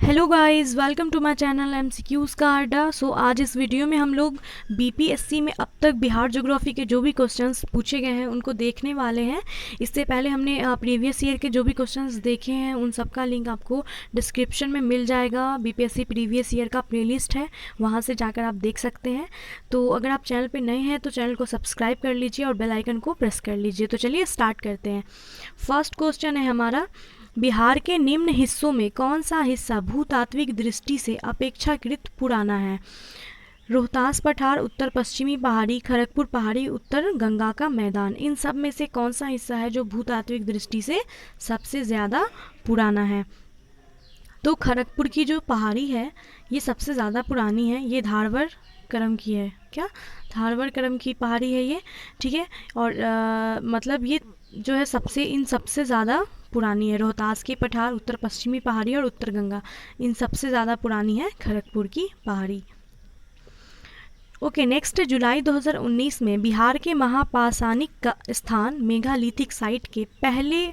Hello guys, welcome to my channel MCQs का अड्डा। सो आज इस वीडियो में हम लोग बीपीएससी में अब तक बिहार ज्योग्राफी के जो भी क्वेश्चंस पूछे गए हैं उनको देखने वाले हैं। इससे पहले हमने प्रीवियस ईयर के जो भी क्वेश्चंस देखे हैं उन सब का लिंक आपको डिस्क्रिप्शन में मिल जाएगा। बीपीएससी प्रीवियस ईयर का प्लेलिस्ट है, वहाँ से जाकर आप देख सकते हैं। तो अगर आप चैनल पर नए हैं तो चैनल को सब्सक्राइब कर लीजिए और बेल आइकन को प्रेस कर लीजिए। तो चलिए स्टार्ट करते हैं। फर्स्ट क्वेश्चन है हमारा, बिहार के निम्न हिस्सों में कौन सा हिस्सा भूतात्विक दृष्टि से अपेक्षाकृत पुराना है? रोहतास पठार, उत्तर पश्चिमी पहाड़ी, खड़गपुर पहाड़ी, उत्तर गंगा का मैदान। इन सब में से कौन सा हिस्सा है जो भूतात्विक दृष्टि से सबसे ज़्यादा पुराना है? तो खड़गपुर की जो पहाड़ी है ये सबसे ज़्यादा पुरानी है। ये धारवर क्रम की है। क्या धारवर क्रम की पहाड़ी है ये, ठीक है। और मतलब ये जो है सबसे ज़्यादा पुरानी है। रोहतास की पठार, उत्तर पश्चिमी पहाड़ी और उत्तर गंगा, इन सबसे ज़्यादा पुरानी है खड़गपुर की पहाड़ी। ओके, नेक्स्ट, जुलाई 2019 में बिहार के महापाषाणिक का स्थान मेगालिथिक साइट के पहले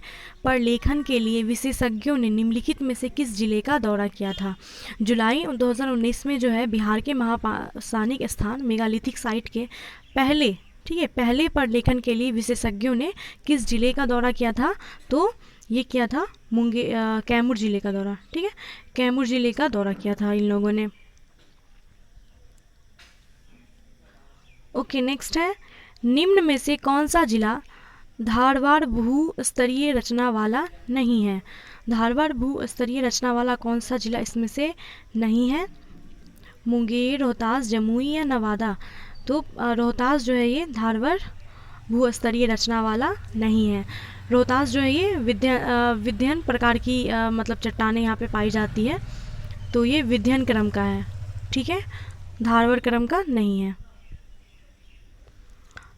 प्रलेखन के लिए विशेषज्ञों ने निम्नलिखित में से किस जिले का दौरा किया था? जुलाई 2019 में जो है बिहार के महापाषाणिक स्थान मेगालिथिक साइट के पहले, ठीक है, पहले प्रलेखन के लिए विशेषज्ञों ने किस जिले का दौरा किया था? तो ये किया था कैमूर जिले का दौरा, ठीक है, कैमूर जिले का दौरा किया था इन लोगों ने। ओके, नेक्स्ट है, निम्न में से कौन सा जिला धारवाड़ भू स्तरीय रचना वाला नहीं है? धारवाड़ भू स्तरीय रचना वाला कौन सा जिला इसमें से नहीं है? मुंगेर, रोहतास, जमुई या नवादा? तो रोहतास जो है ये धारवाड़ भू स्तरीय रचना वाला नहीं है। रोहतास जो है ये विध्यन प्रकार की मतलब चट्टानें यहाँ पे पाई जाती है, तो ये विध्यन क्रम का है, ठीक है, धारवाड़ क्रम का नहीं है।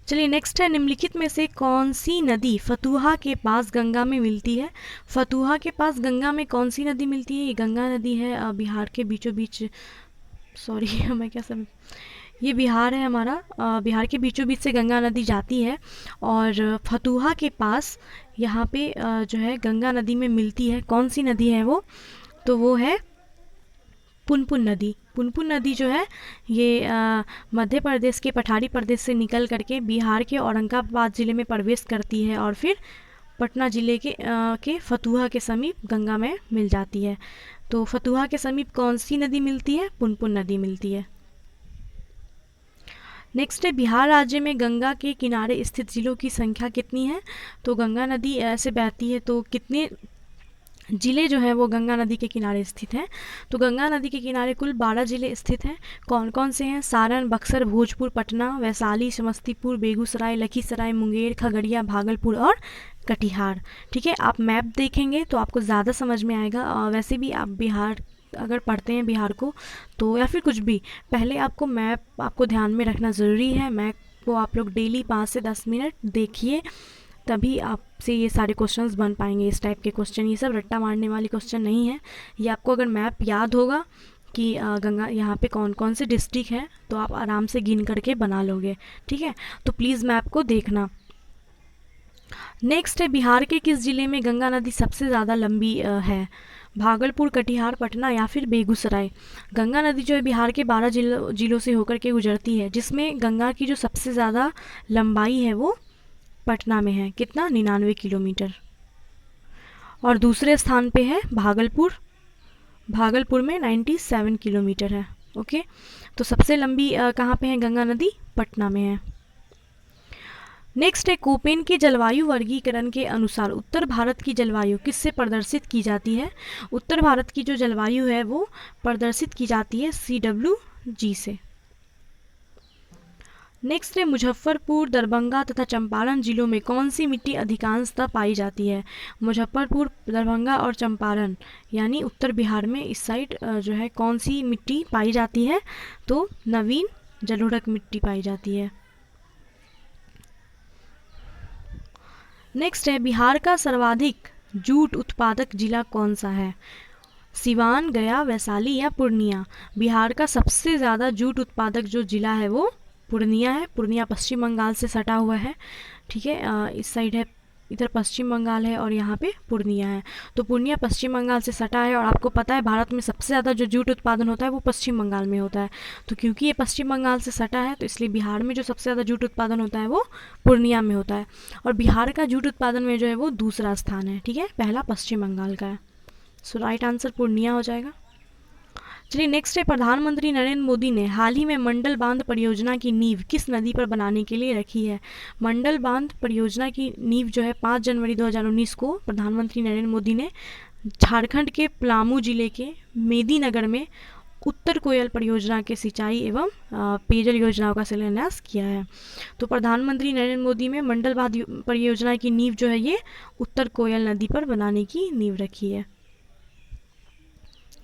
चलिए नेक्स्ट है, निम्नलिखित में से कौन सी नदी फतुहा के पास गंगा में मिलती है? फतुहा के पास गंगा में कौन सी नदी मिलती है? ये गंगा नदी है, बिहार के बीचों बीच, सॉरी मैं क्या समझ, ये बिहार है हमारा, बिहार के बीचों बीच से गंगा नदी जाती है और फतुहा के पास यहाँ पे जो है गंगा नदी में मिलती है। कौन सी नदी है वो? तो वो है पुनपुन नदी। पुनपुन नदी जो है ये मध्य प्रदेश के पठारी प्रदेश से निकल करके बिहार के औरंगाबाद ज़िले में प्रवेश करती है और फिर पटना ज़िले के फतुहा के समीप गंगा में मिल जाती है। तो फतुहा के समीप कौन सी नदी मिलती है? पुनपुन नदी मिलती है। नेक्स्ट है, बिहार राज्य में गंगा के किनारे स्थित जिलों की संख्या कितनी है? तो गंगा नदी ऐसे बहती है, तो कितने ज़िले जो हैं वो गंगा नदी के किनारे स्थित हैं? तो गंगा नदी के किनारे कुल 12 ज़िले स्थित हैं। कौन कौन से हैं? सारण, बक्सर, भोजपुर, पटना, वैशाली, समस्तीपुर, बेगूसराय, लखीसराय, मुंगेर, खगड़िया, भागलपुर और कटिहार, ठीक है। आप मैप देखेंगे तो आपको ज़्यादा समझ में आएगा। वैसे भी आप बिहार अगर पढ़ते हैं बिहार को तो या फिर कुछ भी, पहले आपको मैप आपको ध्यान में रखना ज़रूरी है। मैप को आप लोग डेली 5 से 10 मिनट देखिए, तभी आपसे ये सारे क्वेश्चंस बन पाएंगे। इस टाइप के क्वेश्चन, ये सब रट्टा मारने वाली क्वेश्चन नहीं है। ये आपको अगर मैप याद होगा कि गंगा यहाँ पे कौन कौन से डिस्ट्रिक्ट हैं तो आप आराम से गिन करके बना लोगे, ठीक है। तो प्लीज़ मैप को देखना। नेक्स्ट है, बिहार के किस ज़िले में गंगा नदी सबसे ज़्यादा लंबी है? भागलपुर, कटिहार, पटना या फिर बेगूसराय? गंगा नदी जो है बिहार के 12 जिलों से होकर के गुजरती है, जिसमें गंगा की जो सबसे ज़्यादा लंबाई है वो पटना में है। कितना? 99 किलोमीटर। और दूसरे स्थान पे है भागलपुर, भागलपुर में 97 किलोमीटर है। ओके, तो सबसे लंबी कहाँ पे है गंगा नदी? पटना में है। नेक्स्ट है, कोपेन के जलवायु वर्गीकरण के अनुसार उत्तर भारत की जलवायु किससे प्रदर्शित की जाती है? उत्तर भारत की जो जलवायु है वो प्रदर्शित की जाती है CWG से। नेक्स्ट है, मुजफ्फरपुर, दरभंगा तथा चंपारण जिलों में कौन सी मिट्टी अधिकांशतः पाई जाती है? मुजफ्फरपुर, दरभंगा और चंपारण यानी उत्तर बिहार में इस साइड जो है कौन सी मिट्टी पाई जाती है? तो नवीन जलोढ़क मिट्टी पाई जाती है। नेक्स्ट है, बिहार का सर्वाधिक जूट उत्पादक जिला कौन सा है? सिवान, गया, वैशाली या पूर्णिया? बिहार का सबसे ज़्यादा जूट उत्पादक जो जिला है वो पूर्णिया है। पूर्णिया पश्चिम बंगाल से सटा हुआ है, ठीक है, इस साइड है इधर पश्चिम बंगाल है और यहाँ पे पूर्णिया है। तो पूर्णिया पश्चिम बंगाल से सटा है, और आपको पता है भारत में सबसे ज़्यादा जो जूट उत्पादन होता है वो पश्चिम बंगाल में होता है। तो क्योंकि ये पश्चिम बंगाल से सटा है तो इसलिए बिहार में जो सबसे ज़्यादा जूट उत्पादन होता है वो पूर्णिया में होता है, और बिहार का जूट उत्पादन में जो है वो दूसरा स्थान है। ठीक है, पहला पश्चिम बंगाल का है। सो राइट आंसर पूर्णिया हो जाएगा। चलिए नेक्स्ट है, प्रधानमंत्री नरेंद्र मोदी ने हाल ही में मंडल बांध परियोजना की नींव किस नदी पर बनाने के लिए रखी है? मंडल बांध परियोजना की नींव जो है 5 जनवरी 2019 को प्रधानमंत्री नरेंद्र मोदी ने झारखंड के पलामू जिले के मेदिनीनगर में उत्तर कोयल परियोजना के सिंचाई एवं पेयजल योजनाओं का शिलान्यास किया है। तो प्रधानमंत्री नरेंद्र मोदी में मंडल बांध परियोजना की नींव जो है ये उत्तर कोयल नदी पर बनाने की नींव रखी है।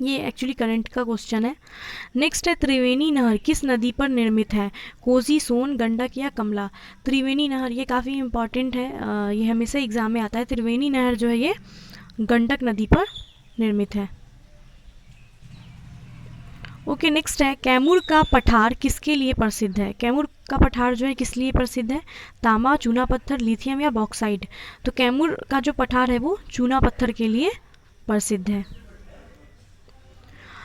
ये एक्चुअली करंट का क्वेश्चन है। नेक्स्ट है, त्रिवेणी नहर किस नदी पर निर्मित है? कोसी, सोन, गंडक या कमला? त्रिवेणी नहर ये काफ़ी इम्पॉर्टेंट है, ये हमेशा एग्जाम में आता है। त्रिवेणी नहर जो है ये गंडक नदी पर निर्मित है। ओके नेक्स्ट है, कैमूर का पठार किसके लिए प्रसिद्ध है? कैमूर का पठार जो है किस लिए प्रसिद्ध है? तांबा, चूना पत्थर, लिथियम या बॉक्साइड? तो कैमूर का जो पठार है वो चूना पत्थर के लिए प्रसिद्ध है।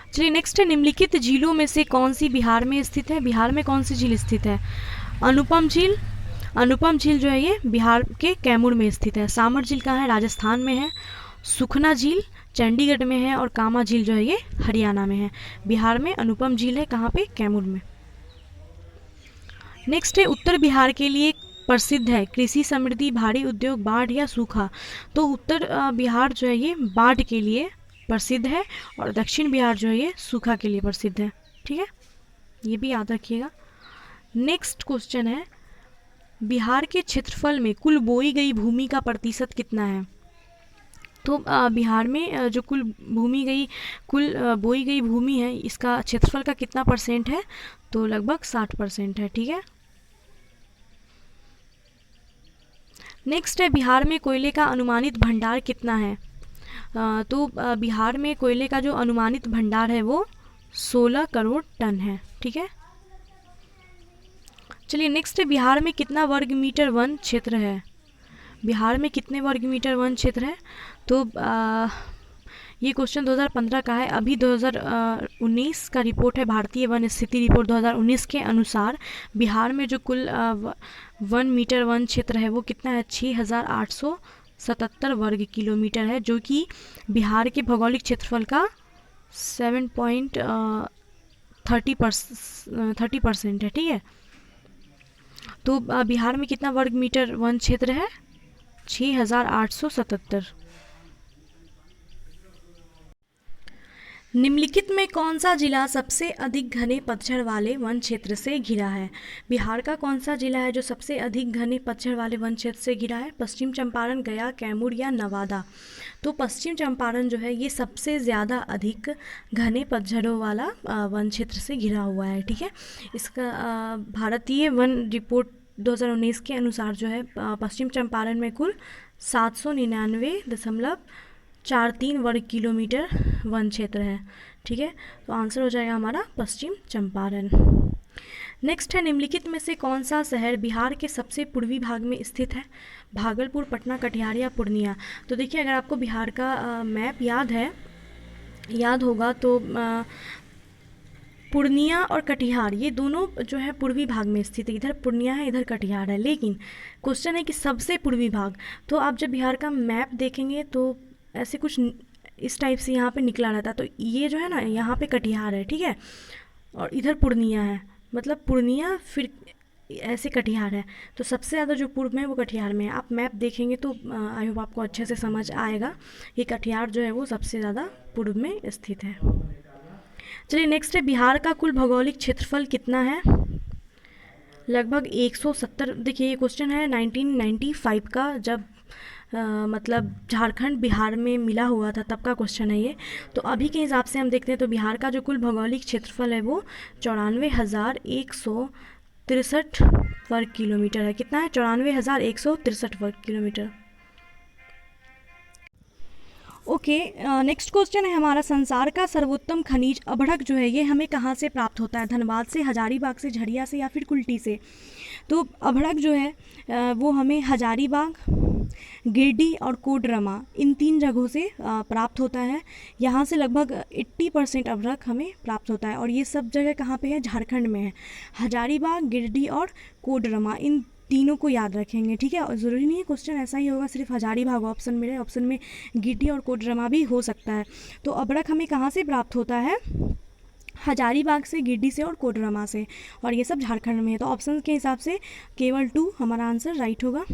चलिए नेक्स्ट है, निम्नलिखित झीलों में से कौन सी बिहार में स्थित है? बिहार में कौन सी झील स्थित है? अनुपम झील। अनुपम झील जो है ये बिहार के कैमूर में स्थित है। सामर झील कहाँ है? राजस्थान में है। सुखना झील चंडीगढ़ में है, और कामा झील जो है ये हरियाणा में है। बिहार में अनुपम झील है कहाँ पे? कैमूर में। नेक्स्ट है, उत्तर बिहार के लिए प्रसिद्ध है कृषि समृद्धि, भारी उद्योग, बाढ़ या सूखा? तो उत्तर बिहार जो है ये बाढ़ के लिए प्रसिद्ध है, और दक्षिण बिहार जो है ये सूखा के लिए प्रसिद्ध है। ठीक है, ये भी याद रखिएगा। नेक्स्ट क्वेश्चन है, बिहार के क्षेत्रफल में कुल बोई गई भूमि का प्रतिशत कितना है? तो बिहार में जो कुल बोई गई भूमि है इसका क्षेत्रफल का कितना परसेंट है? तो लगभग 60% है। ठीक है। नेक्स्ट है, बिहार में कोयले का अनुमानित भंडार कितना है? तो बिहार में कोयले का जो अनुमानित भंडार है वो 16 करोड़ टन है। ठीक है। चलिए नेक्स्ट है, बिहार में कितना वर्ग मीटर वन क्षेत्र है? बिहार में कितने वर्ग मीटर वन क्षेत्र है? तो ये क्वेश्चन 2015 का है। अभी 2019 का रिपोर्ट है, भारतीय वन स्थिति रिपोर्ट 2019 के अनुसार बिहार में जो कुल वन मीटर वन क्षेत्र है वो कितना है? 6877 वर्ग किलोमीटर है, जो कि बिहार के भौगोलिक क्षेत्रफल का 7.30% है। ठीक है। तो बिहार में कितना वर्ग मीटर वन क्षेत्र है? 6877। निम्नलिखित में कौन सा जिला सबसे अधिक घने पतझड़ वाले वन क्षेत्र से घिरा है? बिहार का कौन सा जिला है जो सबसे अधिक घने पतझड़ वाले वन क्षेत्र से घिरा है? पश्चिम चंपारण, गया, कैमूर या नवादा? तो पश्चिम चंपारण जो है ये सबसे ज़्यादा अधिक घने पतझड़ों वाला वन क्षेत्र से घिरा हुआ है। ठीक है। इसका भारतीय वन रिपोर्ट 2019 के अनुसार जो है पश्चिम चंपारण में कुल 799.43 वर्ग किलोमीटर वन क्षेत्र है। ठीक है। तो आंसर हो जाएगा हमारा पश्चिम चंपारण। नेक्स्ट है, निम्नलिखित में से कौन सा शहर बिहार के सबसे पूर्वी भाग में स्थित है? भागलपुर, पटना, कटिहार या पूर्णिया? तो देखिए, अगर आपको बिहार का मैप याद होगा तो पूर्णिया और कटिहार ये दोनों जो है पूर्वी भाग में स्थित है। इधर पूर्णिया है, इधर कटिहार है। लेकिन क्वेश्चन है कि सबसे पूर्वी भाग, तो आप जब बिहार का मैप देखेंगे तो ऐसे कुछ इस टाइप से यहाँ पे निकला रहता है। तो ये जो है ना, यहाँ पे कटिहार है। ठीक है। और इधर पूर्णिया है, मतलब पूर्णिया फिर ऐसे कटिहार है। तो सबसे ज़्यादा जो पूर्व में है वो कटिहार में है। आप मैप देखेंगे तो आई होप आपको अच्छे से समझ आएगा कि कटिहार जो है वो सबसे ज़्यादा पूर्व में स्थित है। चलिए नेक्स्ट है, बिहार का कुल भौगोलिक क्षेत्रफल कितना है? लगभग 170। देखिए, ये क्वेश्चन है 1995 का, जब मतलब झारखंड बिहार में मिला हुआ था तब का क्वेश्चन है ये। तो अभी के हिसाब से हम देखते हैं तो बिहार का जो कुल भौगोलिक क्षेत्रफल है वो 94,163 वर्ग किलोमीटर है। कितना है? 94,163 वर्ग किलोमीटर। ओके, नेक्स्ट क्वेश्चन है हमारा, संसार का सर्वोत्तम खनिज अभ्रक जो है ये हमें कहाँ से प्राप्त होता है? धनबाद से, हजारीबाग से, झरिया से या फिर कुल्टी से? तो अभ्रक जो है वो हमें हजारीबाग, गिरडी और कोडरमा, इन 3 जगहों से प्राप्त होता है। यहाँ से लगभग 80% अभ्रक हमें प्राप्त होता है और ये सब जगह कहाँ पे है? झारखंड में है। हजारीबाग, गिरडी और कोडरमा, इन तीनों को याद रखेंगे, ठीक है। और ज़रूरी नहीं है क्वेश्चन ऐसा ही होगा सिर्फ हजारीबाग ऑप्शन में, ऑप्शन में गिरडी और कोडरमा भी हो सकता है। तो अभ्रक हमें कहाँ से प्राप्त होता है? हजारीबाग से, गिरडी से और कोडरमा से, और ये सब झारखंड में है। तो ऑप्शन के हिसाब से केवल 2 हमारा आंसर राइट होगा।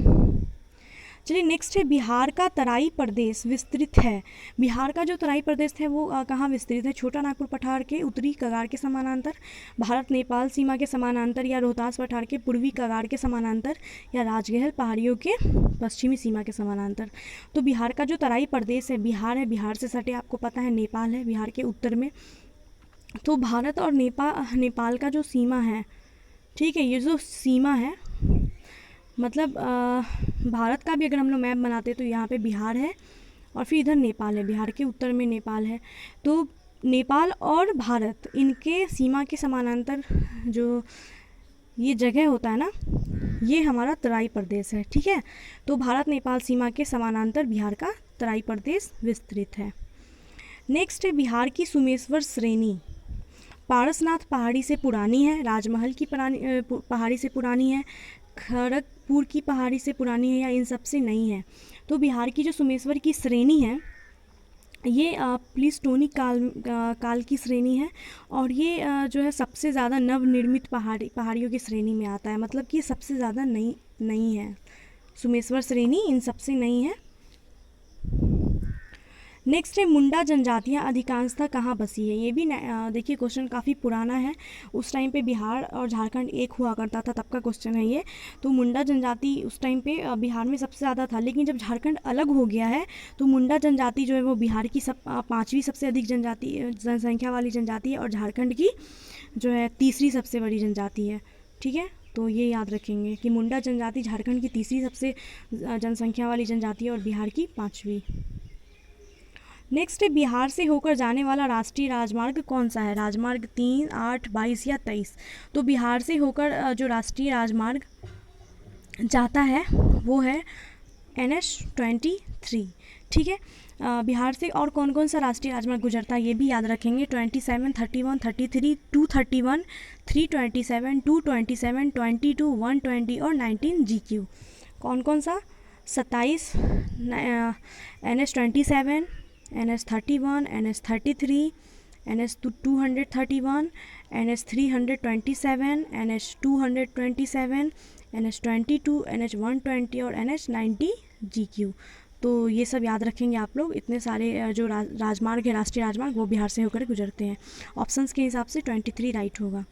चलिए नेक्स्ट है, बिहार का तराई प्रदेश विस्तृत है। बिहार का जो तराई प्रदेश है वो कहाँ विस्तृत है? छोटा नागपुर पठार के उत्तरी कगार के समानांतर, भारत नेपाल सीमा के समानांतर, या रोहतास पठार के पूर्वी कगार के समानांतर, या राजगहल पहाड़ियों के पश्चिमी सीमा के समानांतर। तो बिहार का जो तराई प्रदेश है, बिहार है, बिहार से सटे आपको पता है नेपाल है बिहार के उत्तर में। तो भारत और नेपाल का जो सीमा है, ठीक है, ये जो सीमा है मतलब भारत का भी अगर हम लोग मैप बनाते तो यहाँ पे बिहार है और फिर इधर नेपाल है, बिहार के उत्तर में नेपाल है। तो नेपाल और भारत, इनके सीमा के समानांतर जो ये जगह होता है ना, ये हमारा तराई प्रदेश है, ठीक है। तो भारत नेपाल सीमा के समानांतर बिहार का तराई प्रदेश विस्तृत है। नेक्स्ट है, बिहार की सुमेश्वर श्रेणी पारसनाथ पहाड़ी से पुरानी है, राजमहल की पहाड़ी से पुरानी है, खड़गपुर की पहाड़ी से पुरानी है, या इन सब से नहीं है। तो बिहार की जो सुमेश्वर की श्रेणी है ये प्लीस्टोनिक काल की श्रेणी है, और ये जो है सबसे ज़्यादा नवनिर्मित पहाड़ियों की श्रेणी में आता है, मतलब कि सबसे ज़्यादा नहीं है सुमेश्वर श्रेणी, इन सबसे नहीं है। नेक्स्ट है, मुंडा जनजातियाँ अधिकांशतः कहाँ बसी है? ये भी देखिए क्वेश्चन काफ़ी पुराना है, उस टाइम पे बिहार और झारखंड एक हुआ करता था तब का क्वेश्चन है ये। तो मुंडा जनजाति उस टाइम पे बिहार में सबसे ज़्यादा था, लेकिन जब झारखंड अलग हो गया है तो मुंडा जनजाति जो है वो बिहार की 5वीं सबसे अधिक जनसंख्या वाली जनजाति है, और झारखंड की जो है 3री सबसे बड़ी जनजाति है, ठीक है। तो ये याद रखेंगे कि मुंडा जनजाति झारखंड की 3री सबसे जनसंख्या वाली जनजाति है और बिहार की 5वीं। नेक्स्ट है, बिहार से होकर जाने वाला राष्ट्रीय राजमार्ग कौन सा है? राजमार्ग 3, 8, 22 या 23? तो बिहार से होकर जो राष्ट्रीय राजमार्ग जाता है वो है NH-23, ठीक है। बिहार से और कौन कौन सा राष्ट्रीय राजमार्ग गुजरता है ये भी याद रखेंगे, 27, 31, 33, 231, 327, 227, 22, 120 और 19 GQ। कौन कौन सा? 27 NH-27, NH-31, NH-33, NH-231, NH-327, NH-227, NH-22, NH-120 और NH-90 GQ। तो ये सब याद रखेंगे आप लोग। इतने सारे जो राजमार्ग है, राष्ट्रीय राजमार्ग, वो बिहार से होकर गुजरते हैं। ऑप्शंस के हिसाब से 23 राइट होगा।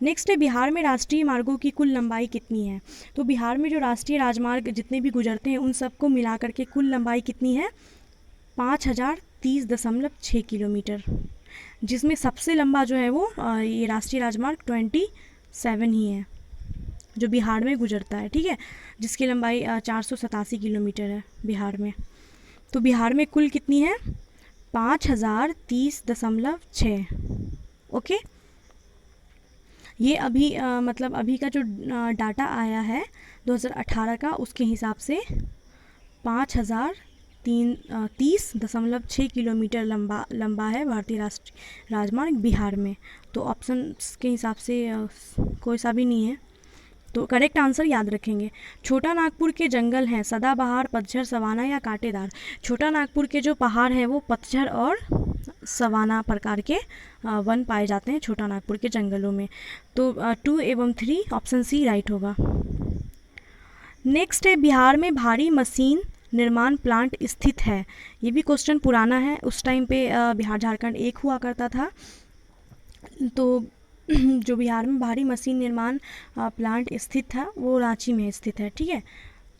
नेक्स्ट है, बिहार में राष्ट्रीय मार्गों की कुल लंबाई कितनी है? तो बिहार में जो राष्ट्रीय राजमार्ग जितने भी गुजरते हैं उन सबको मिला करके कुल लंबाई कितनी है? 5030.6 किलोमीटर, जिसमें सबसे लंबा जो है वो ये राष्ट्रीय राजमार्ग 27 ही है जो बिहार में गुजरता है, ठीक है, जिसकी लंबाई 487 किलोमीटर है बिहार में। तो बिहार में कुल कितनी है? 5030.6। ओके, ये अभी मतलब अभी का जो डाटा आया है 2018 का, उसके हिसाब से 5030.6 किलोमीटर लंबा है भारतीय राष्ट्रीय राजमार्ग बिहार में। तो ऑप्शन के हिसाब से कोई सा भी नहीं है, तो करेक्ट आंसर याद रखेंगे। छोटा नागपुर के जंगल हैं सदाबहार, पतझर, सवाना या कांटेदार? छोटा नागपुर के जो पहाड़ हैं वो पतझर और सवाना प्रकार के वन पाए जाते हैं छोटा नागपुर के जंगलों में। तो 2 एवं 3 ऑप्शन सी राइट होगा। नेक्स्ट है, बिहार में भारी मशीन निर्माण प्लांट स्थित है। ये भी क्वेश्चन पुराना है, उस टाइम पे बिहार झारखंड एक हुआ करता था। तो जो बिहार में भारी मशीन निर्माण प्लांट स्थित था वो रांची में स्थित है, ठीक है।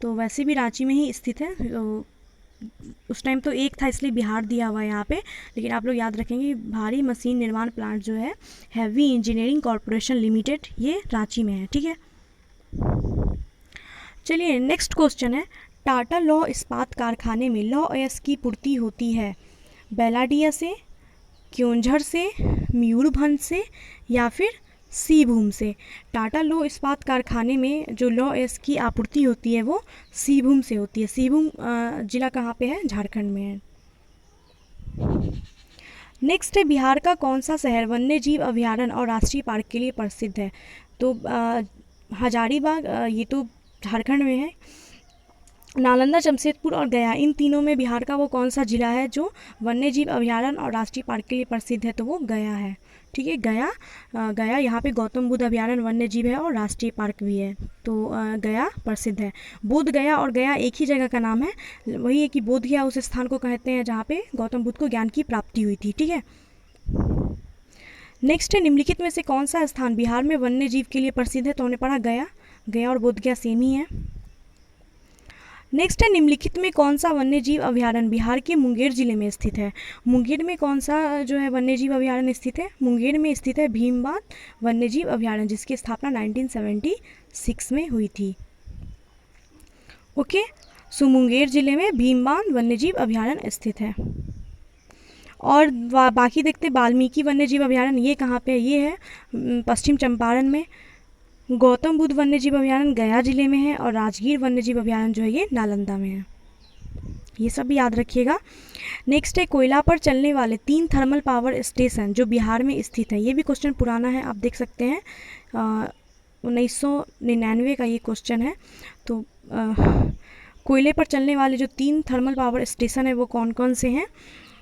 तो वैसे भी रांची में ही स्थित है, तो उस टाइम तो एक था इसलिए बिहार दिया हुआ है यहाँ पे, लेकिन आप लोग याद रखेंगे भारी मशीन निर्माण प्लांट जो है हैवी इंजीनियरिंग कॉरपोरेशन लिमिटेड, ये रांची में है, ठीक है। चलिए नेक्स्ट क्वेश्चन है, टाटा लौह इस्पात कारखाने में लौह अयस्क की पूर्ति होती है बेलाडिया से, क्योंझर से, मयूरभंज से या फिर सीभूम से। टाटा लौह इस्पात कारखाने में जो लौह अयस्क की आपूर्ति होती है वो सीभूम से होती है। सीभूम जिला कहाँ पे है? झारखंड में है। नेक्स्ट है, बिहार का कौन सा शहर वन्य जीव अभयारण्य और राष्ट्रीय पार्क के लिए प्रसिद्ध है? तो हजारीबाग, ये तो झारखंड में है। नालंदा, जमशेदपुर और गया, इन तीनों में बिहार का वो कौन सा जिला है जो वन्य जीव अभयारण्य और राष्ट्रीय पार्क के लिए प्रसिद्ध है? तो वो गया है। ठीक है, गया यहाँ पे गौतम बुद्ध अभयारण्य वन्य जीव है और राष्ट्रीय पार्क भी है, तो गया प्रसिद्ध है। बोध गया और गया एक ही जगह का नाम है, वही है कि बोध गया उस स्थान को कहते हैं जहाँ पे गौतम बुद्ध को ज्ञान की प्राप्ति हुई थी। ठीक है, नेक्स्ट है, निम्नलिखित में से कौन सा स्थान बिहार में वन्य जीव के लिए प्रसिद्ध है? तो हमने पढ़ा गया और बोध गया सेम ही है। नेक्स्ट है, निम्नलिखित में कौन सा वन्य जीव अभयारण्य बिहार के मुंगेर जिले में स्थित है? मुंगेर में कौन सा जो है वन्य जीव अभयारण्य स्थित है? मुंगेर में स्थित है भीमबांध वन्य जीव अभयारण्य, जिसकी स्थापना 1976 में हुई थी। ओके, सो मुंगेर जिले में भीमबांध वन्य जीव अभयारण्य स्थित है। और बाकी देखते वाल्मीकि वन्य जीव अभयारण्य, ये कहाँ पे है? ये है पश्चिम चंपारण में। गौतम बुद्ध वन्य जीव अभयारण्य गया जिले में है और राजगीर वन्य जीव अभयारण्य जो है ये नालंदा में है। ये सब भी याद रखिएगा। नेक्स्ट है, कोयला पर चलने वाले 3 थर्मल पावर स्टेशन जो बिहार में स्थित है। ये भी क्वेश्चन पुराना है, आप देख सकते हैं 1999 का ये क्वेश्चन है। तो कोयले पर चलने वाले जो 3 थर्मल पावर स्टेशन है वो कौन कौन से हैं?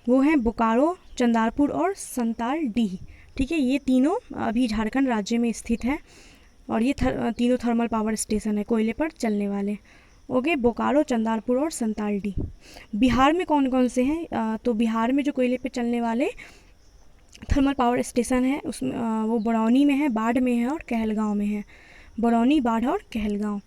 वो हैं बोकारो, चंदारपुर और संतालडीह। ठीक है, ये तीनों अभी झारखंड राज्य में स्थित है और ये तीनों थर्मल पावर स्टेशन है कोयले पर चलने वाले। ओके, बोकारो, चंदारपुर और संतालडीह। बिहार में कौन कौन से हैं? तो बिहार में जो कोयले पर चलने वाले थर्मल पावर स्टेशन है उसमें वो बरौनी में है, बाढ़ में है और कहलगांव में है। बरौनी, बाढ़ और कहलगांव।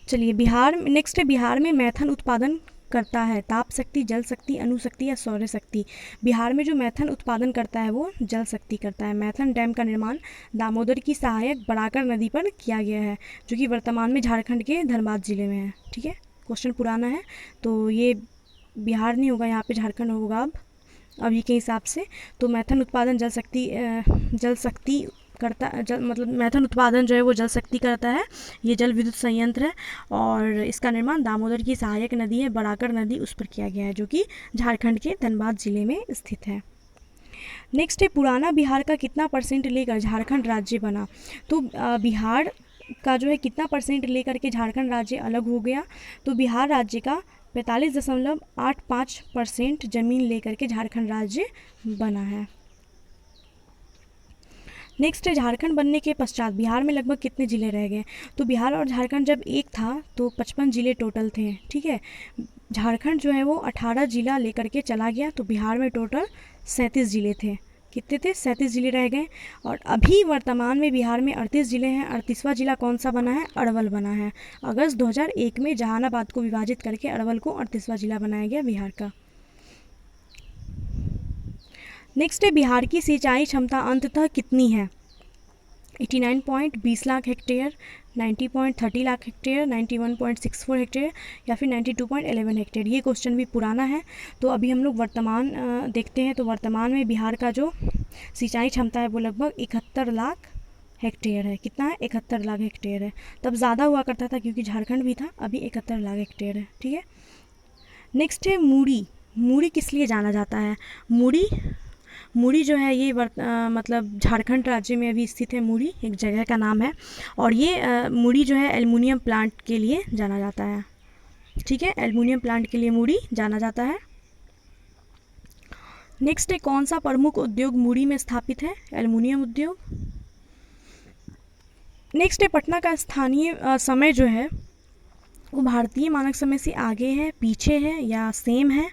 चलिए, बिहार नेक्स्ट है, बिहार में मैथन उत्पादन करता है ताप शक्ति, जल शक्ति, अणु शक्ति या सौर शक्ति? बिहार में जो मैथन उत्पादन करता है वो जल शक्ति करता है। मैथन डैम का निर्माण दामोदर की सहायक बराकर नदी पर किया गया है, जो कि वर्तमान में झारखंड के धनबाद जिले में है। ठीक है, क्वेश्चन पुराना है तो ये बिहार नहीं होगा, यहाँ पे झारखंड होगा अब अभी के हिसाब से। तो मैथन उत्पादन जल शक्ति करता मतलब मैथन उत्पादन जो है वो जल शक्ति करता है। ये जल विद्युत संयंत्र है और इसका निर्माण दामोदर की सहायक नदी है बराकर नदी, उस पर किया गया है, जो कि झारखंड के धनबाद जिले में स्थित है। नेक्स्ट है, पुराना बिहार का कितना % लेकर झारखंड राज्य बना? तो बिहार का जो है कितना % लेकर के झारखंड राज्य अलग हो गया? तो बिहार राज्य का 45.85% जमीन लेकर के झारखंड राज्य बना है। नेक्स्ट है, झारखंड बनने के पश्चात बिहार में लगभग कितने ज़िले रह गए? तो बिहार और झारखंड जब एक था तो 55 ज़िले टोटल थे। ठीक है, झारखंड जो है वो 18 ज़िला लेकर के चला गया, तो बिहार में टोटल 37 ज़िले थे। कितने थे? 37 ज़िले रह गए। और अभी वर्तमान में बिहार में 38 ज़िले हैं। 38वां ज़िला कौन सा बना है? अरवल बना है। अगस्त 2001 में जहानाबाद को विभाजित करके अरवल को 38वां ज़िला बनाया गया बिहार का। नेक्स्ट है, बिहार की सिंचाई क्षमता अंततः कितनी है? 89.20 lakh hectare, 90.30 lakh hectare, 91.64 hectare या फिर 92.11 हेक्टेयर? ये क्वेश्चन भी पुराना है। तो अभी हम लोग वर्तमान देखते हैं। तो वर्तमान में बिहार का जो सिंचाई क्षमता है वो लगभग 71 लाख हेक्टेयर है। कितना है? 71 लाख हेक्टेयर है। तब ज़्यादा हुआ करता था क्योंकि झारखंड भी था, अभी 71 लाख हेक्टेयर है। ठीक है, नेक्स्ट है, मूरी किस लिए जाना जाता है? मूरी जो है ये मतलब झारखंड राज्य में अभी स्थित है। मूरी एक जगह का नाम है और ये मूरी जो है एल्युमिनियम प्लांट के लिए जाना जाता है। ठीक है, एल्युमिनियम प्लांट के लिए मूरी जाना जाता है। नेक्स्ट है, कौन सा प्रमुख उद्योग मूरी में स्थापित है? एल्युमिनियम उद्योग। नेक्स्ट है, पटना का स्थानीय समय जो है वो भारतीय मानक समय से आगे है, पीछे है या सेम है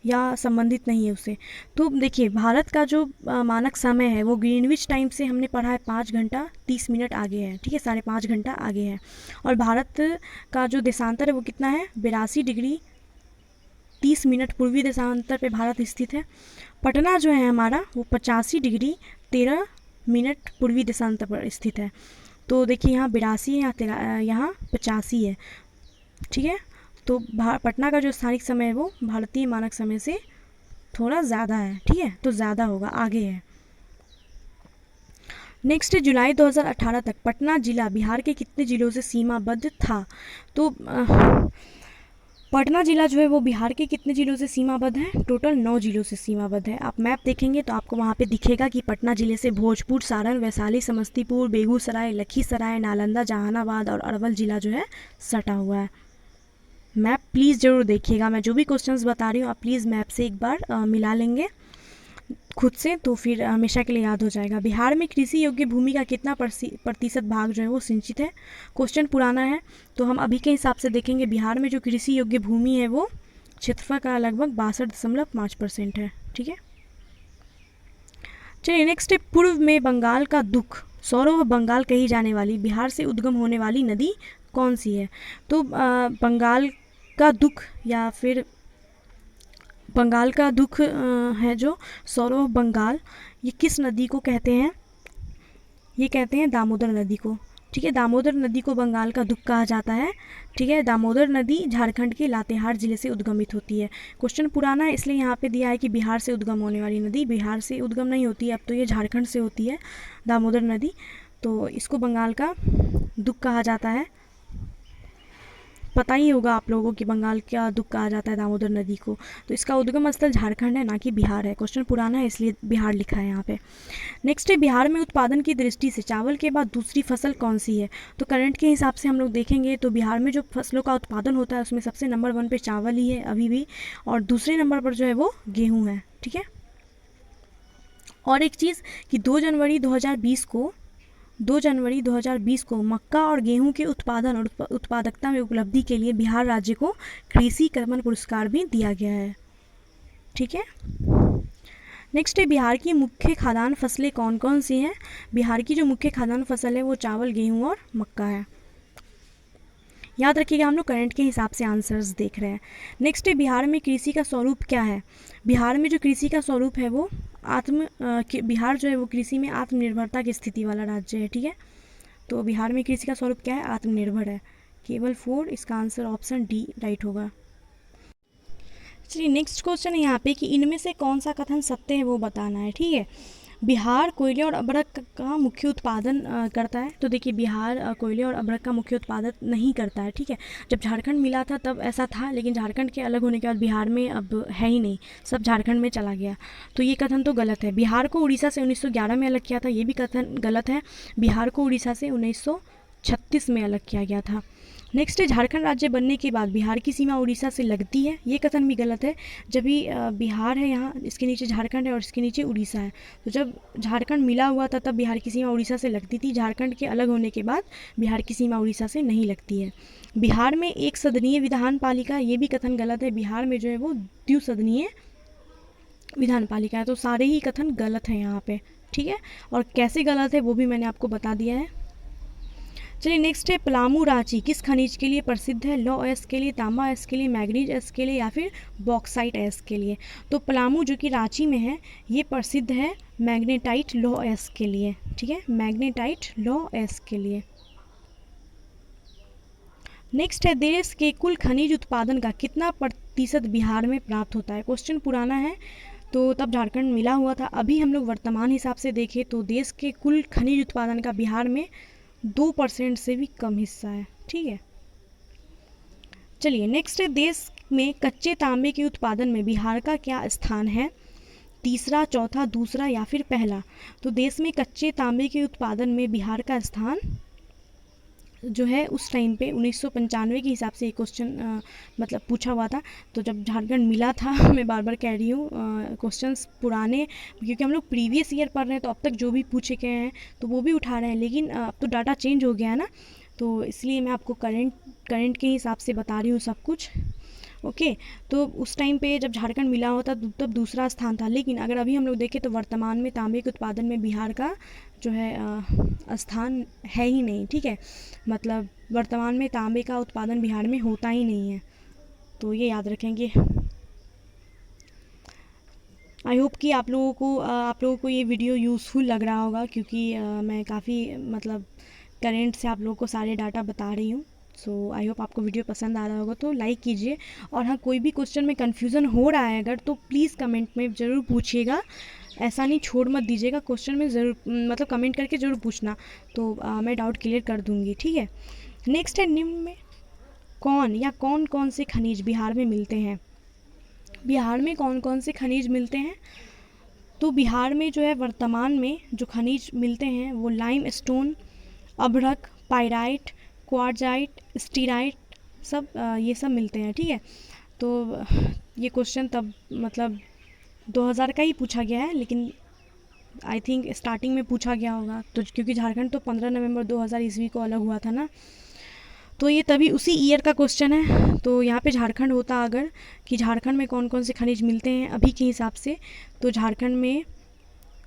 या संबंधित नहीं है उससे? तो देखिए, भारत का जो मानक समय है वो ग्रीनविच टाइम से हमने पढ़ा है 5 घंटा 30 मिनट आगे है। ठीक है, 5.5 घंटा आगे है। और भारत का जो देशांतर है वो कितना है? 82 डिग्री 30 मिनट पूर्वी देशांतर पे भारत स्थित है। पटना जो है हमारा वो 85 डिग्री 13 मिनट पूर्वी देशांतर पर स्थित है। तो देखिए, यहाँ 82 है, यहाँ 85 है। ठीक है, तो पटना का जो स्थानिक समय है वो भारतीय मानक समय से थोड़ा ज़्यादा है। ठीक है, तो ज़्यादा होगा, आगे है। नेक्स्ट जुलाई 2018 तक पटना जिला बिहार के कितने जिलों से सीमाबद्ध था? तो पटना जिला जो है वो बिहार के कितने जिलों से सीमाबद्ध है? टोटल 9 जिलों से सीमाबद्ध है। आप मैप देखेंगे तो आपको वहाँ पे दिखेगा कि पटना जिले से भोजपुर, सारण, वैशाली, समस्तीपुर, बेगूसराय, लखीसराय, नालंदा, जहानाबाद और अरवल जिला जो है सटा हुआ है। मैप प्लीज़ ज़रूर देखिएगा। मैं जो भी क्वेश्चंस बता रही हूँ आप प्लीज़ मैप से एक बार मिला लेंगे खुद से, तो फिर हमेशा के लिए याद हो जाएगा। बिहार में कृषि योग्य भूमि का कितना प्रतिशत भाग जो है वो सिंचित है? क्वेश्चन पुराना है तो हम अभी के हिसाब से देखेंगे। बिहार में जो कृषि योग्य भूमि है वो क्षेत्रफल का लगभग 62.5% है। ठीक है, चलिए नेक्स्ट है, पूर्व में बंगाल का दुख सौरव बंगाल कही जाने वाली बिहार से उद्गम होने वाली नदी कौन सी है? तो बंगाल का दुख या फिर बंगाल का दुख है जो सौरव बंगाल, ये किस नदी को कहते हैं? ये कहते हैं दामोदर नदी को। ठीक है, दामोदर नदी को बंगाल का दुख कहा जाता है। ठीक है, दामोदर नदी झारखंड के लातेहार जिले से उद्गमित होती है। क्वेश्चन पुराना है इसलिए यहाँ पे दिया है कि बिहार से उद्गम होने वाली नदी। बिहार से उद्गम नहीं होती है, अब तो ये झारखंड से होती है दामोदर नदी, तो इसको बंगाल का दुख कहा जाता है। पता ही होगा आप लोगों को बंगाल का दुख कहा जाता है दामोदर नदी को। तो इसका उद्गम स्थल झारखंड है, ना कि बिहार है। क्वेश्चन पुराना है इसलिए बिहार लिखा है यहाँ पे। नेक्स्ट है, बिहार में उत्पादन की दृष्टि से चावल के बाद दूसरी फसल कौन सी है? तो करंट के हिसाब से हम लोग देखेंगे तो बिहार में जो फसलों का उत्पादन होता है उसमें सबसे नंबर 1 पे चावल ही है अभी भी, और दूसरे नंबर पर जो है वो गेहूँ है। ठीक है, और एक चीज़ कि 2 जनवरी 2020 को मक्का और गेहूं के उत्पादन और उत्पादकता में उपलब्धि के लिए बिहार राज्य को कृषि कर्मण पुरस्कार भी दिया गया है। ठीक है, नेक्स्ट है, बिहार की मुख्य खाद्यान्न फसलें कौन कौन सी हैं? बिहार की जो मुख्य खाद्यान्न फसल है वो चावल, गेहूं और मक्का है। याद रखिएगा, हम लोग करंट के हिसाब से आंसर्स देख रहे हैं। नेक्स्ट है, बिहार में कृषि का स्वरूप क्या है? बिहार में जो कृषि का स्वरूप है वो बिहार जो है वो कृषि में आत्मनिर्भरता की स्थिति वाला राज्य है। ठीक है, तो बिहार में कृषि का स्वरूप क्या है? आत्मनिर्भर है। केवल 4, इसका आंसर ऑप्शन डी राइट होगा। चलिए नेक्स्ट क्वेश्चन है यहाँ पे कि इनमें से कौन सा कथन सत्य है वो बताना है। ठीक है, बिहार कोयले और अभ्रक का मुख्य उत्पादन करता है। तो देखिए, बिहार कोयले और अभ्रक का मुख्य उत्पादन नहीं करता है। ठीक है, जब झारखंड मिला था तब ऐसा था, लेकिन झारखंड के अलग होने के बाद बिहार में अब है ही नहीं, सब झारखंड में चला गया। तो ये कथन तो गलत है। बिहार को उड़ीसा से 1911 में अलग किया था, ये भी कथन गलत है। बिहार को उड़ीसा से 1936 में अलग किया गया था। नेक्स्ट है, झारखंड राज्य बनने के बाद बिहार की सीमा उड़ीसा से लगती है, ये कथन भी गलत है। जब भी बिहार है यहाँ, इसके नीचे झारखंड है और इसके नीचे उड़ीसा है, तो जब झारखंड मिला हुआ था तब बिहार की सीमा उड़ीसा से लगती थी। झारखंड के अलग होने के बाद बिहार की सीमा उड़ीसा से नहीं लगती है। बिहार में एक सदनीय विधान पालिका, ये भी कथन गलत है। बिहार में जो है वो द्विसदनीय विधान पालिका है। तो सारे ही कथन गलत हैं यहाँ पे। ठीक है, और कैसे गलत है वो भी मैंने आपको बता दिया है। चलिए नेक्स्ट है, पलामू रांची किस खनिज के लिए प्रसिद्ध है? लौह अयस्क के लिए, तांबा अयस्क के लिए, मैग्नीज अयस्क के लिए या फिर बॉक्साइट अयस्क के लिए? तो पलामू जो कि रांची में है ये प्रसिद्ध है मैग्नेटाइट लौह अयस्क के लिए। ठीक है, मैग्नेटाइट लौह अयस्क के लिए। नेक्स्ट है, देश के कुल खनिज उत्पादन का कितना प्रतिशत बिहार में प्राप्त होता है? क्वेश्चन पुराना है, तो तब झारखंड मिला हुआ था। अभी हम लोग वर्तमान हिसाब से देखें तो देश के कुल खनिज उत्पादन का बिहार में 2% से भी कम हिस्सा है। ठीक है, चलिए नेक्स्ट है, देश में कच्चे तांबे के उत्पादन में बिहार का क्या स्थान है? तीसरा, चौथा, दूसरा या फिर पहला? तो देश में कच्चे तांबे के उत्पादन में बिहार का स्थान जो है उस टाइम पे 1995 के हिसाब से ये क्वेश्चन मतलब पूछा हुआ था। तो जब झारखंड मिला था मैं बार बार कह रही हूँ क्वेश्चंस पुराने, क्योंकि हम लोग प्रीवियस ईयर पढ़ रहे हैं तो अब तक जो भी पूछे गए हैं तो वो भी उठा रहे हैं, लेकिन अब तो डाटा चेंज हो गया है ना, तो इसलिए मैं आपको करंट के हिसाब से बता रही हूँ सब कुछ। ओके, तो उस टाइम पे जब झारखंड मिला होता तब दूसरा स्थान था, लेकिन अगर अभी हम लोग देखें तो वर्तमान में तांबे के उत्पादन में बिहार का जो है स्थान है ही नहीं। ठीक है, मतलब वर्तमान में तांबे का उत्पादन बिहार में होता ही नहीं है, तो ये याद रखेंगे। आई होप कि आप लोगों को ये वीडियो यूज़फुल लग रहा होगा, क्योंकि मैं काफ़ी मतलब करंट से आप लोगों को सारे डाटा बता रही हूँ। सो आई होप आपको वीडियो पसंद आ रहा होगा, तो लाइक कीजिए। और हाँ, कोई भी क्वेश्चन में कन्फ्यूज़न हो रहा है अगर, तो प्लीज़ कमेंट में ज़रूर पूछिएगा। ऐसा नहीं छोड़ मत दीजिएगा, क्वेश्चन में ज़रूर मतलब कमेंट करके ज़रूर पूछना, तो मैं डाउट क्लियर कर दूँगी, ठीक है। नेक्स्ट है, निम्न में कौन या कौन कौन से खनिज बिहार में मिलते हैं? बिहार में कौन कौन से खनिज मिलते हैं? तो बिहार में जो है वर्तमान में जो खनिज मिलते हैं वो लाइम स्टोन, अभ्रक, पायराइट, क्वार्जाइट, स्टीराइट, सब ये सब मिलते हैं, ठीक है। तो ये क्वेश्चन तब मतलब 2000 का ही पूछा गया है, लेकिन आई थिंक स्टार्टिंग में पूछा गया होगा, तो क्योंकि झारखंड तो 15 नवंबर 2000 ईस्वी को अलग हुआ था ना, तो ये तभी उसी ईयर का क्वेश्चन है। तो यहाँ पे झारखंड होता अगर कि झारखंड में कौन कौन से खनिज मिलते हैं अभी के हिसाब से, तो झारखंड में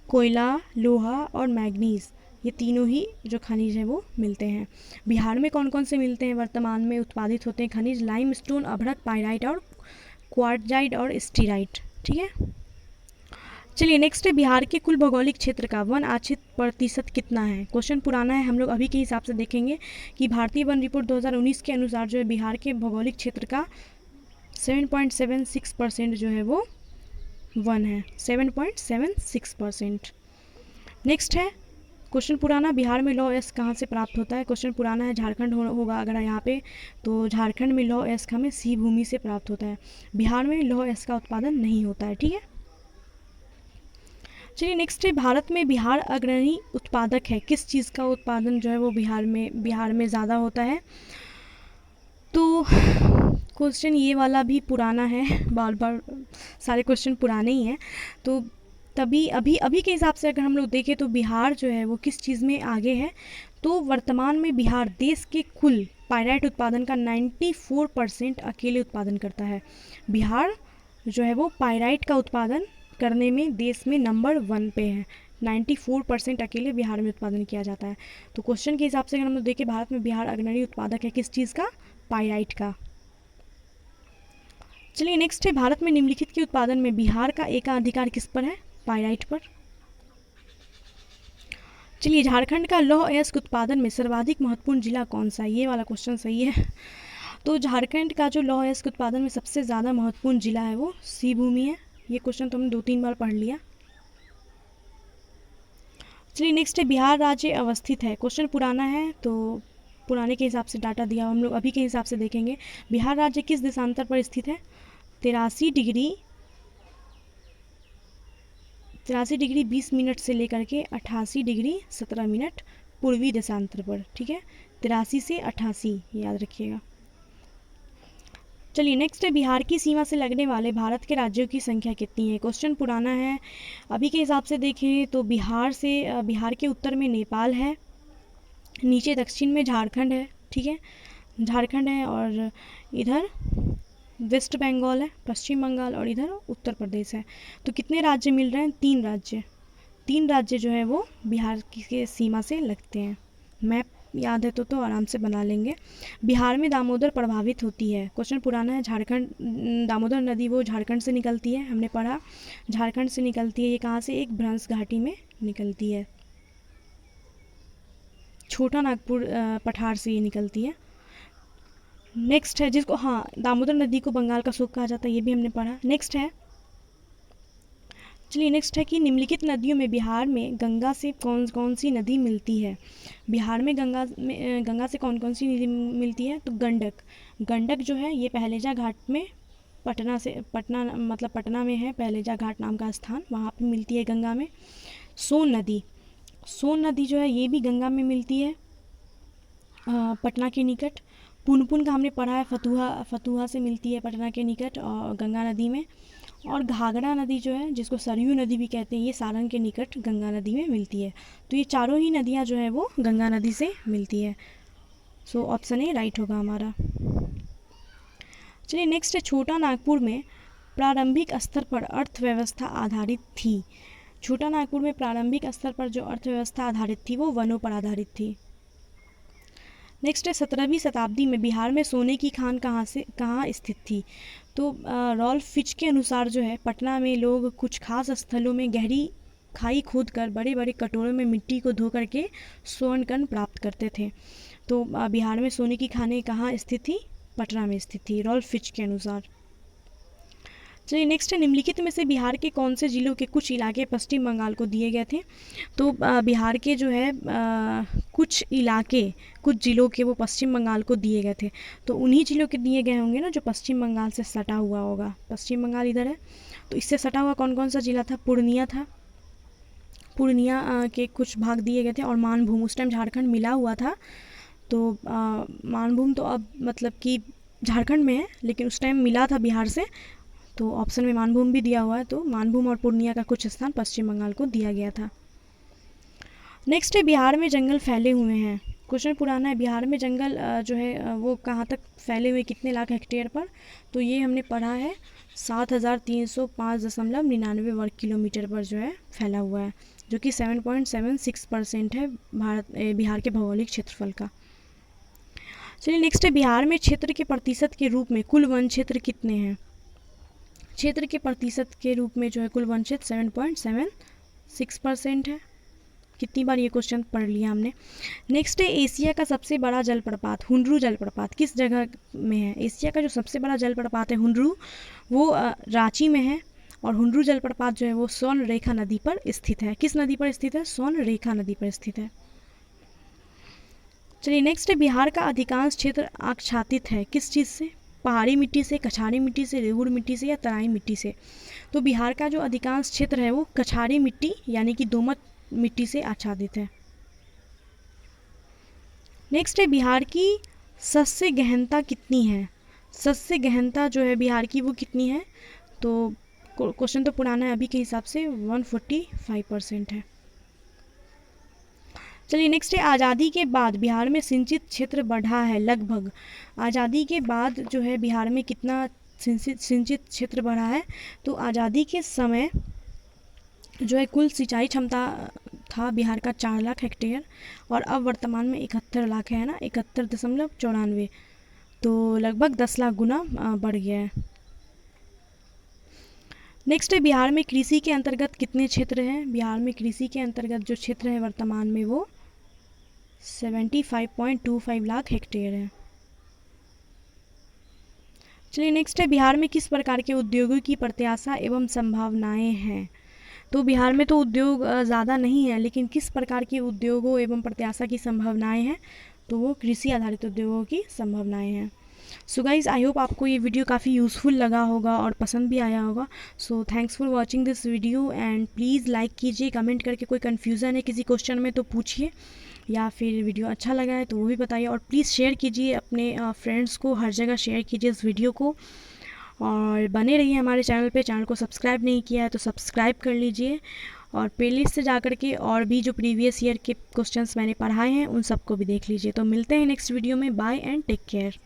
कोयला, लोहा और मैग्नीज़, ये तीनों ही जो खनिज हैं वो मिलते हैं। बिहार में कौन कौन से मिलते हैं वर्तमान में उत्पादित होते हैं खनिज? लाइम स्टोन, अभ्रक, पायराइट और क्वार्टजाइट और स्टीराइट, ठीक है। चलिए नेक्स्ट है, बिहार के कुल भौगोलिक क्षेत्र का वन आच्छादित प्रतिशत कितना है? क्वेश्चन पुराना है, हम लोग अभी के हिसाब से देखेंगे कि भारतीय वन रिपोर्ट 2019 के अनुसार जो है बिहार के भौगोलिक क्षेत्र का 7.76% जो है वो वन है, 7.76%। नेक्स्ट है क्वेश्चन पुराना, बिहार में लौह अयस्क कहाँ से प्राप्त होता है? क्वेश्चन पुराना है, झारखंड होगा अगर यहाँ पे, तो झारखंड में लौह अयस्क हमें सी भूमि से प्राप्त होता है। बिहार में लौह अयस्क का उत्पादन नहीं होता है, ठीक है। चलिए नेक्स्ट है, भारत में बिहार अग्रणी उत्पादक है, किस चीज़ का उत्पादन जो है वो बिहार में ज़्यादा होता है? तो क्वेश्चन ये वाला भी पुराना है, बार बार सारे क्वेश्चन पुराने ही हैं। तो तभी अभी के हिसाब से अगर हम लोग देखें तो बिहार जो है वो किस चीज़ में आगे है? तो वर्तमान में बिहार देश के कुल पायराइट उत्पादन का 94% अकेले उत्पादन करता है। बिहार जो है वो पायराइट का उत्पादन करने में देश में नंबर 1 पे है, 94% अकेले बिहार में उत्पादन किया जाता है। तो क्वेश्चन के हिसाब से अगर हम लोग देखें, भारत में बिहार अग्रणी उत्पादक है किस चीज़ का? पायराइट का। चलिए नेक्स्ट है, भारत में निम्नलिखित के उत्पादन में बिहार का एकाधिकार किस पर है? पायराइट पर। चलिए झारखंड का लौह अयस्क उत्पादन में सर्वाधिक महत्वपूर्ण जिला कौन सा है? ये वाला क्वेश्चन सही है। तो झारखंड का जो लौह अयस्क उत्पादन में सबसे ज़्यादा महत्वपूर्ण जिला है वो सी भूमि है। ये क्वेश्चन तो हमने 2-3 बार पढ़ लिया। चलिए नेक्स्ट है, बिहार राज्य अवस्थित है, क्वेश्चन पुराना है तो पुराने के हिसाब से डाटा दिया, हम लोग अभी के हिसाब से देखेंगे। बिहार राज्य किस देशांतर पर स्थित है? 83 डिग्री 20 मिनट से लेकर के 88 डिग्री 17 मिनट पूर्वी देशांतर पर, ठीक है। 83 से 88 याद रखिएगा। चलिए नेक्स्ट है, बिहार की सीमा से लगने वाले भारत के राज्यों की संख्या कितनी है? क्वेश्चन पुराना है, अभी के हिसाब से देखें तो बिहार के उत्तर में नेपाल है, नीचे दक्षिण में झारखंड है, ठीक है, झारखंड है, और इधर वेस्ट बंगाल है, पश्चिम बंगाल, और इधर उत्तर प्रदेश है। तो कितने राज्य मिल रहे हैं? 3 राज्य जो है वो बिहार की सीमा से लगते हैं। मैप याद है तो आराम से बना लेंगे। बिहार में दामोदर प्रभावित होती है, क्वेश्चन पुराना है, झारखंड दामोदर नदी वो झारखंड से निकलती है, हमने पढ़ा झारखंड से निकलती है। ये कहाँ से? एक भ्रंश घाटी में निकलती है, छोटा नागपुर पठार से ये निकलती है। नेक्स्ट है, जिसको दामोदर नदी को बंगाल का सूख कहा जाता है, ये भी हमने पढ़ा। नेक्स्ट है, चलिए नेक्स्ट है कि निम्नलिखित नदियों में बिहार में गंगा से कौन कौन सी नदी मिलती है? बिहार में गंगा से कौन कौन सी नदी मिलती है? तो गंडक जो है ये पहलेजा घाट में पटना में है, पहलेजा घाट नाम का स्थान, वहाँ पे मिलती है गंगा में। सोन नदी जो है ये भी गंगा में मिलती है, पटना के निकट। पुनपुन का हमने पढ़ा है, फतुहा से मिलती है पटना के निकट और गंगा नदी में। और घाघरा नदी जो है, जिसको सरयू नदी भी कहते हैं, ये सारण के निकट गंगा नदी में मिलती है। तो ये चारों ही नदियाँ जो है वो गंगा नदी से मिलती है। सो ऑप्शन ए राइट होगा हमारा। चलिए नेक्स्ट है, छोटा नागपुर में प्रारंभिक स्तर पर अर्थव्यवस्था आधारित थी। छोटा नागपुर में प्रारंभिक स्तर पर जो अर्थव्यवस्था आधारित थी वो वनों पर आधारित थी। नेक्स्ट है, 17वीं शताब्दी में बिहार में सोने की खान कहाँ स्थित थी? तो रॉल्फ फिच के अनुसार जो है पटना में लोग कुछ खास स्थलों में गहरी खाई खोदकर बड़े बड़े कटोरों में मिट्टी को धो करके स्वर्ण कण प्राप्त करते थे। तो बिहार में सोने की खानें कहाँ स्थित थी? पटना में स्थित थी, रॉल्फ फिच के अनुसार। चलिए नेक्स्ट है, निम्नलिखित में से बिहार के कौन से जिलों के कुछ इलाके पश्चिम बंगाल को दिए गए थे। तो बिहार के जो है कुछ इलाके, कुछ जिलों के वो पश्चिम बंगाल को दिए गए थे। तो उन्हीं जिलों के दिए गए होंगे ना जो पश्चिम बंगाल से सटा हुआ होगा। पश्चिम बंगाल इधर है, तो इससे सटा हुआ कौन कौन सा जिला था? पूर्णिया था, पूर्णिया के कुछ भाग दिए गए थे। और मानभूम, उस टाइम झारखंड मिला हुआ था, तो मानभूम तो अब मतलब कि झारखंड में है, लेकिन उस टाइम मिला था बिहार से, तो ऑप्शन में मानभूम भी दिया हुआ है। तो मानभूम और पूर्णिया का कुछ स्थान पश्चिम बंगाल को दिया गया था। नेक्स्ट है, बिहार में जंगल फैले हुए हैं। क्वेश्चन पुराना है, बिहार में जंगल जो है वो कहाँ तक फैले हुए, कितने लाख हेक्टेयर पर? तो ये हमने पढ़ा है 7305.99 वर्ग किलोमीटर पर जो है फैला हुआ है, जो कि 7.76% है बिहार के भौगोलिक क्षेत्रफल का। चलिए नेक्स्ट है, बिहार में क्षेत्र के प्रतिशत के रूप में कुल वन क्षेत्र कितने हैं? क्षेत्र के प्रतिशत के रूप में जो है कुल वन क्षेत्र 7.76% है। कितनी बार ये क्वेश्चन पढ़ लिया हमने। नेक्स्ट है, एशिया का सबसे बड़ा जलप्रपात हुंडरू जलप्रपात किस जगह में है? एशिया का जो सबसे बड़ा जलप्रपात है हुंडरू, वो रांची में है। और हुंडरू जलप्रपात जो है वो स्वर्णरेखा नदी पर स्थित है। किस नदी पर स्थित है? स्वर्णरेखा नदी पर स्थित है। चलिए नेक्स्ट है, बिहार का अधिकांश क्षेत्र आच्छादित है किस चीज़ से? पहाड़ी मिट्टी से, कछारी मिट्टी से, रेगुड़ मिट्टी से या तराई मिट्टी से? तो बिहार का जो अधिकांश क्षेत्र है वो कछारी मिट्टी यानी कि दोमट मिट्टी से आच्छादित है। नेक्स्ट है, बिहार की सस्य गहनता कितनी है? सस्य गहनता जो है बिहार की वो कितनी है? तो क्वेश्चन तो पुराना है, अभी के हिसाब से 145% है। चलिए नेक्स्ट है, आज़ादी के बाद बिहार में सिंचित क्षेत्र बढ़ा है लगभग। आज़ादी के बाद जो है बिहार में कितना सिंचित क्षेत्र बढ़ा है? तो आज़ादी के समय जो है कुल सिंचाई क्षमता था बिहार का 4 लाख हेक्टेयर, और अब वर्तमान में 71 लाख है ना, 71.94, तो लगभग 10 लाख गुना बढ़ गया है। नेक्स्ट है, बिहार में कृषि के अंतर्गत कितने क्षेत्र हैं? बिहार में कृषि के अंतर्गत जो क्षेत्र है वर्तमान में वो 75.25 लाख हेक्टेयर है। चलिए नेक्स्ट है, बिहार में किस प्रकार के उद्योगों की प्रत्याशा एवं संभावनाएं हैं? तो बिहार में तो उद्योग ज़्यादा नहीं है, लेकिन किस प्रकार के उद्योगों एवं प्रत्याशा की संभावनाएं हैं? तो वो कृषि आधारित उद्योगों की संभावनाएं हैं। सो गाइज़, आई होप आपको ये वीडियो काफ़ी यूज़फुल लगा होगा और पसंद भी आया होगा। So thanks for watching this video, and please like कीजिए, कमेंट करके कोई कन्फ्यूज़न है किसी क्वेश्चन में तो पूछिए, या फिर वीडियो अच्छा लगा है तो वो भी बताइए। और प्लीज़ शेयर कीजिए अपने फ्रेंड्स को, हर जगह शेयर कीजिए इस वीडियो को, और बने रहिए हमारे चैनल पे। चैनल को सब्सक्राइब नहीं किया है तो सब्सक्राइब कर लीजिए, और प्लेलिस्ट से जा कर के और भी जो प्रीवियस ईयर के क्वेश्चंस मैंने पढ़ाए हैं उन सबको भी देख लीजिए। तो मिलते हैं नेक्स्ट वीडियो में। Bye and take care.